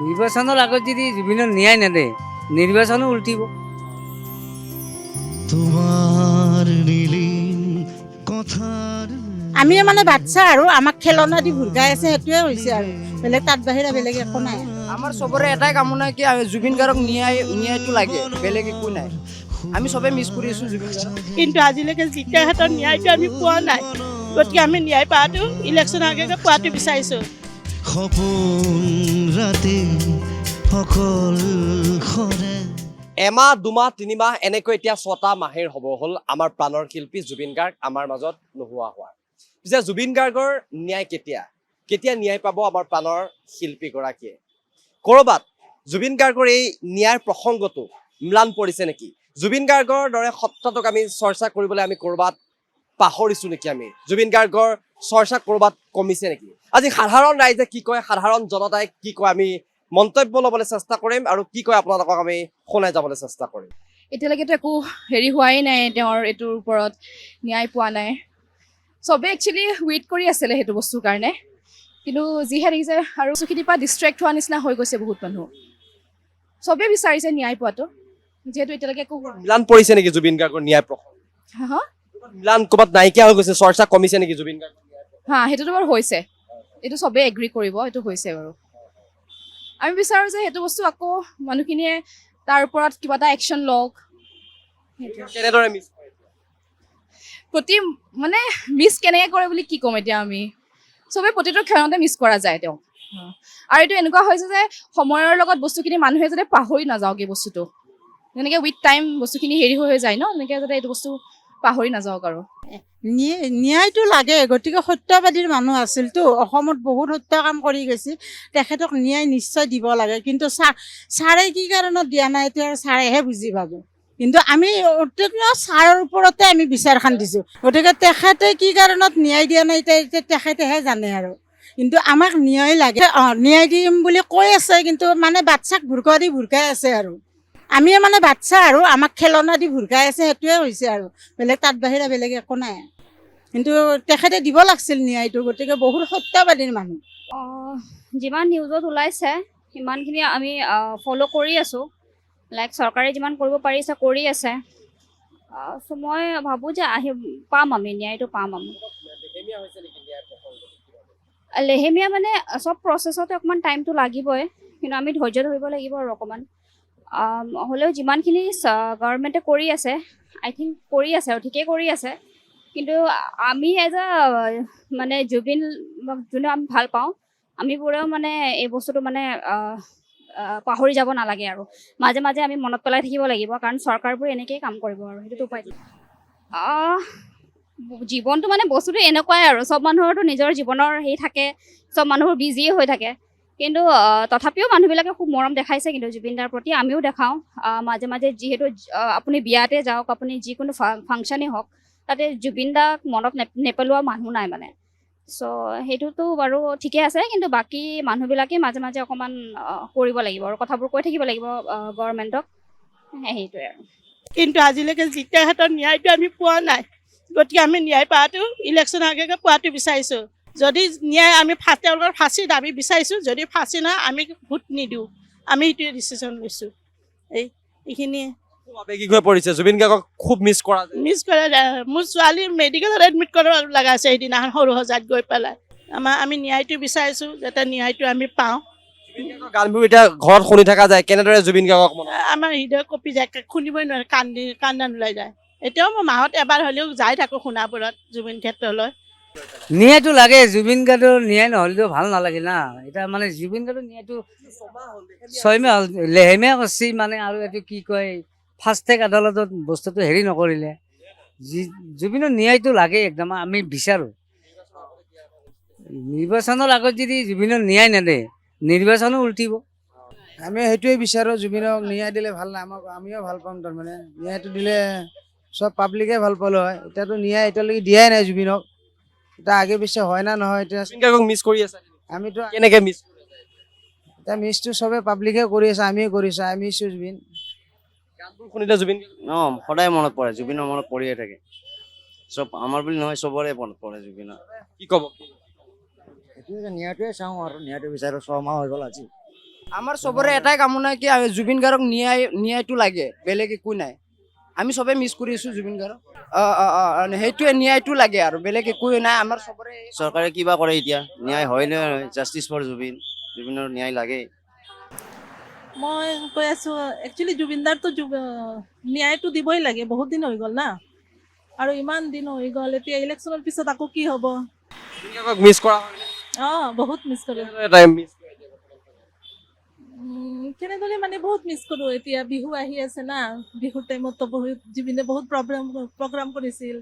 নিৰ্বাচনেৰ আগত যদি জুবিনেৰ ন্যায় নেদে নিৰ্বাচনও উল্টিব। তোমাৰ নীলিন কথাৰ আমি মানে বাচ্চা আৰু আমাক খেলনা দি ভুৰকাই আছে, সেইটোৱে হৈছে আৰু বেলেগ তাত বাহিৰে বেলেগ একো নাই। আমাৰ চবৰে এটাই কামনা কি জুবিন গাৰ্গক ন্যায়টো লাগে, বেলেগ একো নাই। আমি চবে মিছ কৰি আছো জুবিন গাৰ্গক। কিন্তু আজিলৈকে জিকা হাতৰ ন্যায়টো আমি পোৱা নাই, গতিকে আমি ন্যায় পোৱাটো ইলেকশ্যন আগে পোৱাটো বিচাৰিছোঁ। সপোন ৰাতি সকল খৰে এমাহ দুমাহ তিনিমাহ এনেকৈ এতিয়া 6টা মাহেৰ হ'ব হ'ল আমাৰ প্ৰাণৰ শিল্পী জুবিন গাৰ্গ আমাৰ মাজত নোহোৱা হোৱা। পিছে জুবিন গাৰ্গৰ ন্যায় কেতিয়া ন্যায় পাব আমাৰ প্ৰাণৰ শিল্পীগৰাকীয়ে? ক'ৰবাত জুবিন গাৰ্গৰ এই ন্যায়ৰ প্ৰসংগটো ম্লান পৰিছে নেকি? জুবিন গাৰ্গৰ দৰে সত্তাটোক আমি চৰ্চা কৰিবলৈ আমি ক'ৰবাত পাহৰিছোঁ নেকি? আমি জুবিন গাৰ্গৰ চৰ্চা ক'ৰবাত কমিছে নেকি? আজি সাধাৰণ ৰাইজে কি কয়, সাধাৰণ জনতাই কি কয়, আমি মন্তব্য ল'বলৈ চেষ্টা কৰিম আৰু কি কয় আপোনালোকক আমি শুনাই যাবলৈ চেষ্টা কৰিম। এতিয়ালৈকেতো একো হোৱাই নাই, তেওঁৰ এইটোৰ ওপৰত ন্যায় পোৱা নাই। চবেই একচুৱেলি ৱেইট কৰি আছিলে সেইটো বস্তুৰ কাৰণে, কিন্তু যিহে দেখিছে আৰু বস্তুখিনিৰ পৰা ডিষ্ট্ৰেক্ট হোৱা নিচিনা হৈ গৈছে বহুত মানুহ। চবেই বিচাৰিছে ন্যায় পোৱাটো, যিহেতু এতিয়ালৈকে একো ম্লান পৰিছে নেকি জুবিন গাৰ্গৰ ন্যায় প্ৰসংগ? হা ম্লান ক'ৰবাত নাইকিয়া হৈ গৈছে, চৰ্চা কমিছে নেকি জুবিন গাৰ্গৰ? হা সেইটোতো বাৰু হৈছে, এইটো চবেই এগ্ৰী কৰিব, এইটো হৈছে বাৰু। আমি বিচাৰোঁ যে সেইটো বস্তু আকৌ মানুহখিনিয়ে তাৰ ওপৰত কিবা এটা একশ্যন লওক। কেনেদৰে মিছ কৰে? প্ৰতি মানে মিছ কেনেকৈ কৰে বুলি কি ক'ম এতিয়া? আমি চবেই প্ৰতিটো ক্ষণতে মিছ কৰা যায় তেওঁক। আৰু এইটো এনেকুৱা হৈছে যে সময়ৰ লগত বস্তুখিনি মানুহে যাতে পাহৰি নাযাওক এই বস্তুটো, যেনেকৈ উইথ টাইম বস্তুখিনি হেৰি হৈ যায় ন, তেনেকৈ যাতে এইটো বস্তু পাহৰি নাযাওক। আৰু ন্যায়টো লাগে, গতিকে সত্যবাদীৰ মানুহ আছিলতো, অসমত বহুত সত্য কাম কৰি গৈছে, তেখেতক ন্যায় নিশ্চয় দিব লাগে। কিন্তু ছাৰে কি কাৰণত দিয়া নাই এইটো আৰু ছাৰেহে বুজি পাব। কিন্তু আমি ছাৰৰ ওপৰতে আমি বিচাৰখন দিছোঁ, গতিকে তেখেতে কি কাৰণত ন্যায় দিয়া নাই এতিয়া তেখেতেহে জানে আৰু। কিন্তু আমাক ন্যায় লাগে, ন্যায় দিম বুলি কৈ আছে, কিন্তু মানে বাচ্চাক ভুৰকাই আছে আৰু। আমি মানে বাচ্চা আৰু আমাক খেলনা দি ভুৰকাই আছে, সেইটোৱে হৈছে আৰু বেলেগ তাত বাহিৰে বেলেগ একো নাই। কিন্তু তেখেতে দিব লাগিছিল ন্যায়টো, গতিকে বহুত সত্যবাদীৰ মানুহ। যিমান নিউজত ওলাইছে সিমানখিনি আমি ফ'ল' কৰি আছোঁ, লাইক চৰকাৰে যিমান কৰিব পাৰিছে কৰি আছে। চ' মই ভাবোঁ যে পাম, আমি ন্যায়টো পাম। আমি লেহেমীয়া মানে চব প্ৰচেছতে অকণমান টাইমটো লাগিবই, কিন্তু আমি ধৈৰ্য ধৰিব লাগিব আৰু অকণমান। হ'লেও যিমানখিনি গভৰ্ণমেণ্টে কৰি আছে, আই থিংক কৰি আছে আৰু ঠিকেই কৰি আছে। কিন্তু আমি এজ মানে জুবিন যোনে আমি ভাল পাওঁ, আমিবোৰেও মানে এই বস্তুটো মানে পাহৰি যাব নালাগে আৰু মাজে মাজে আমি মনত পেলাই থাকিব লাগিব, কাৰণ চৰকাৰবোৰে এনেকৈয়ে কাম কৰিব আৰু সেইটোতো উপায় নাই। জীৱনটো মানে বস্তুটো এনেকুৱাই আৰু, চব মানুহৰতো নিজৰ জীৱনৰ হেৰি থাকে, চব মানুহবোৰ বিজিয়ে হৈ থাকে। কিন্তু তথাপিও মানুহবিলাকে খুব মৰম দেখাইছে কিন্তু জুবিন দাৰ প্ৰতি, আমিও দেখাওঁ মাজে মাজে। যিহেতু আপুনি বিয়াতে যাওক, আপুনি যিকোনো ফাংচনেই হওক, তাতে জুবিন দাক মনত নেপেলোৱা মানুহ নাই মানে। চ' সেইটোতো বাৰু ঠিকে আছে, কিন্তু বাকী মানুহবিলাকে মাজে মাজে অকণমান কৰিব লাগিব আৰু কথাবোৰ কৈ থাকিব লাগিব গভৰ্ণমেণ্টক, সেইটোৱে আৰু। কিন্তু আজিলৈকে জিকা হাতৰ ন্যায়টো আমি পোৱা নাই, গতিকে আমি ন্যায় পোৱাটো ইলেকশ্যন আগে পোৱাটো বিচাৰিছোঁ। যদি ন্যায় আমি তেওঁলোকৰ ফাঁচি দাবী বিচাৰিছোঁ, যদি ফাঁচি নহয় আমি ভোট নিদিওঁ, আমি সেইটোৱে ডিচিশ্যন লৈছোঁ। এইখিনিয়ে। আৱেগিক হৈ পৰিছে, জুবিন গাৰ্গক খুব মিছ কৰা যায়। মিছ কৰা যায়। মোৰ ছোৱালী মেডিকেলত এডমিট কৰিব লগা আছে সেইদিনাখন, সৰু সজাত গৈ পেলাই। আমি ন্যায়টো বিচাৰিছোঁ, যাতে ন্যায়টো আমি পাওঁ। জুবিন গাৰ্গৰ গানবোৰ এতিয়া ঘৰত শুনি থকা যায়, কেনেদৰে জুবিন গাৰ্গক আমাৰ হৃদয় কঁপি যায়, শুনিবই নোৱাৰে, কান্দন ওলাই যায়। এতিয়াও মই মাহত এবাৰ হ'লেও যাই থাকোঁ সোণাপুৰত জুবিন ক্ষেত্ৰলৈ। ন্যায়টো লাগে, জুবিন গাৰ্গৰ ন্যায় নহ'লেতো ভাল নালাগে না। এতিয়া মানে জুবিন গাৰ্গৰ ন্যায়টো 6 মাহ হ'ল লেহেমীয়া কৰিছে মানে। আৰু এইটো কি কয়, ফাষ্ট ট্ৰেক আদালতত বস্তুটো হেৰি নকৰিলে। জুবিনৰ ন্যায়টো লাগে একদম, আমি বিচাৰোঁ। নিৰ্বাচনৰ আগত যদি জুবিনৰ ন্যায় নেদে নিৰ্বাচনো উল্টিব। আমি সেইটোৱে বিচাৰোঁ, জুবিনক ন্যায় দিলে ভাল নাই, আমিও ভাল পাম। তাৰমানে ন্যায়টো দিলে চব পাব্লিকে ভাল পালোঁ হয়। এতিয়াতো ন্যায় এতিয়ালৈকে দিয়াই নাই জুবিনক, এতিয়া আগে পিছে হয় না নহয়। এতিয়া জুবিন গাৰ্গক মিছ কৰি আছে, আমিতো কেনেকৈ মিছ? এতিয়া মিছটো চবে পাব্লিকে কৰি আছে, আমিও কৰিছোঁ। I miss you Zubeen. গানবোৰ শুনিলে জুবিন সদায় মনত পৰে, জুবিনৰ মনত পৰিয়ে থাকে। চব আমাৰ বুলি নহয়, চবৰে মনত পৰে জুবিনৰ। কি ক'ব? সেইটোৱে ন্যায়টোৱে চাওঁ আৰু ন্যায়টো বিচাৰোঁ। 6 মাহ হৈ গ'ল আজি। আমাৰ চবৰে এটাই কামনা কি জুবিন গাৰ্গক ন্যায়টো লাগে, বেলেগ একো নাই। আমি চবে মিছ কৰি আছো জুবিন গাৰ্গক। সেইটোৱে ন্যায়টো লাগে আৰু বেলেগ একো নাই আমাৰ চবৰে। চৰকাৰে কিবা কৰে এতিয়া, ন্যায় হয় নে জাষ্টিচ ফৰ জুবিন, জুবিনৰ ন্যায় লাগে। মই কৈ আছো একচুৱেলি জুবিনদাৰতো ন্যায়টো দিবই লাগে, বহুত দিন হৈ গ'ল না, আৰু ইমান দিন হৈ গ'ল, এতিয়া ইলেকশ্যনৰ পিছত আকৌ কি হ'ব। জুবিন গাৰ্গক মিছ কৰা হয় নে? বহুত মিছ কৰোঁ। এটা miss কৰে এতিয়া বৰ্তমান। কেনেদৰে মানে বহুত মিছ কৰোঁ। এতিয়া বিহু আহি আছে না, বিহুৰ টাইমততো বহুত জুবিনে বহুত প্ৰগ্ৰাম কৰিছিল,